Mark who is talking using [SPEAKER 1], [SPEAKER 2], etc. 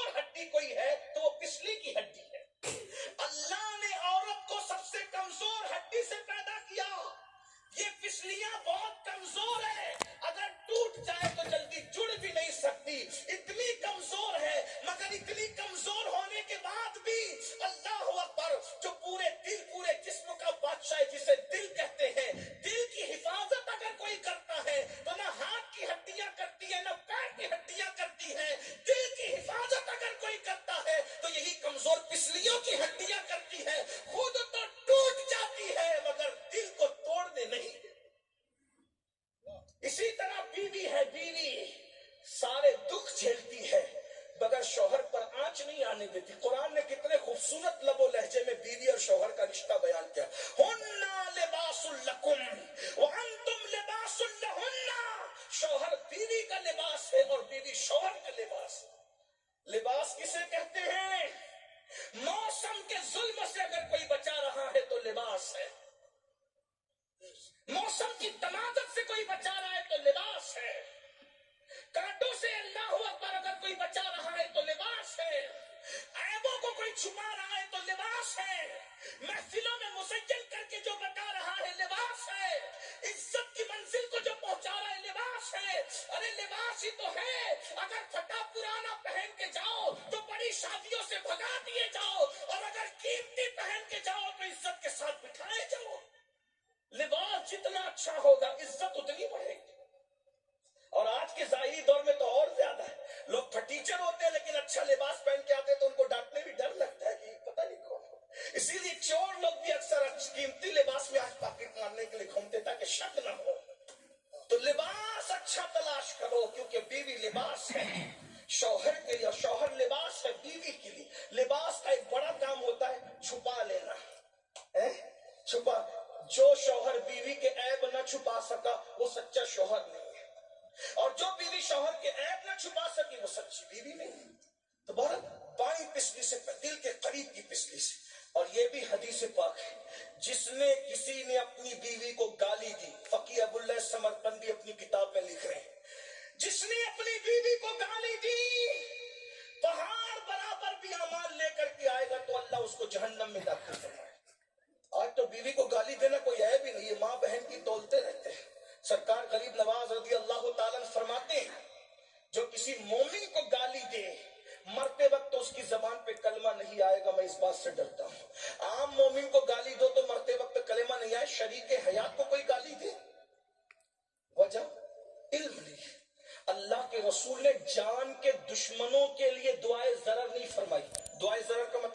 [SPEAKER 1] کمزور ہڈی کوئی ہے تو وہ پسلی کی ہڈی ہے. اللہ نے عورت کو سب سے کمزور ہڈی سے پیدا کیا. یہ پسلیاں بہت کمزور ہے, اگر ٹوٹ جائے تو جلدی جڑ بھی نہیں سکتی, اتنی کمزور ہے. مگر اتنی کمزور ہونے کے بعد بھی اللہ اکبر, جو پورے دل پورے جسم کا بادشاہ ہے جسے دل کہتے ہیں, دل کی حفاظت اگر کوئی کرتا ہے تو نہ ہاتھ کی ہڈیاں کرتی ہے نہ پیر کی ہڈیاں کرتی ہے. دل کی حفاظت اگر کوئی کرتا ہے تو یہی کمزور پسلیوں کی ہڈیاں کرتی ہے. خود تو ٹوٹ جاتی ہے مگر دل کو توڑنے نہیں. اسی طرح بیوی ہے, بیوی سارے دکھ جھیلتی ہے مگر شوہر پر آنچ نہیں آنے دیتی. قرآن نے کتنے خوبصورت لب و لہجے میں بیوی اور شوہر کا رشتہ بیان کیا. ہننا لباس لکم وانتم لباس لہن. شوہر بیوی کا لباس ہے اور بیوی شوہر کا لباس. لباس کسے کہتے ہیں؟ موسم کے ظلم سے اگر کوئی بچا رہا ہے تو لباس ہے. موسم کی تمازت سے کوئی بچا رہا ہے تو لباس ہے. کانٹوں سے اللہ اکبر اگر کوئی بچا رہا ہے تو لباس ہے. عیبوں کو کوئی چھپا رہا ہے تو لباس ہے. محفلوں میں مسجل کر کے جو بتا رہا ہے لباس ہے. عزت کی منزل کو جو پہنچا رہا ہے لباس ہے. ارے لباس ہی تو ہے. اگر پھٹا پرانا پہن کے جاؤ تو بڑی شادیوں سے بھگا دیے جاؤ, اور اگر قیمتی پہن کے جاؤ تو عزت کے ساتھ بٹھائے جاؤ. لباس جتنا اچھا ہوگا عزت اتنی بڑھے گی. اور آج کے ظاہری دور میں تو اور زیادہ ہے. لوگ پھٹیچر ہوتے ہیں لیکن اچھا لباس پہن کے آتے ہیں تو ان کو ڈانٹنے بھی ڈر لگتا ہے کہ پتہ نہیں کون. اسی لیے چور لوگ بھی اکثر قیمتی لباس میں آج پاکٹ مارنے کے لیے گھومتے تاکہ شک نہ ہو. تو لباس اچھا تلاش کرو کیونکہ بیوی لباس ہے شوہر کے لیے, اور شوہر لباس ہے بیوی کے لیے. لباس کا ایک بڑا کام ہوتا ہے چھپا لینا. چھپا, جو شوہر بیوی کے عیب نہ چھپا سکا وہ سچا شوہر نہیں ہے, اور جو بیوی شوہر کے عیب نہ چھپا سکی وہ سچی بیوی نہیں ہے. تو بہت بائیں پسلی سے, دل کے قریب کی پسلی سے. اور یہ بھی حدیث پاک ہے, جس نے کسی نے اپنی بیوی کو گالی دی, فقیہ ابو اللہ سمرقندی اپنی کتاب میں لکھ رہے ہیں, جس نے اپنی بیوی کو گالی دی پہاڑ برابر بھی اعمال لے کر کے آئے گا تو اللہ اس کو جہنم میں داخل فرمائے. آج تو بیوی کو گالی دینا کوئی عیب ہی نہیں ہے, ماں بہن کی تولتے رہتے ہیں. سرکار غریب نواز رضی اللہ تعالیٰ عنہ فرماتے ہیں, جو کسی مومن کو گالی دے مرتے وقت تو اس کی زبان پہ کلمہ نہیں آئے گا, میں اس بات سے ڈرتا ہوں. عام مومن کو گالی دو تو مرتے وقت کلمہ نہیں آئے, شریک حیات کو کوئی گالی دے وجہ علم نہیں. اللہ کے رسول نے جان کے دشمنوں کے لیے دعائے ضرر نہیں فرمائی. دعائے ضرر کا مطلب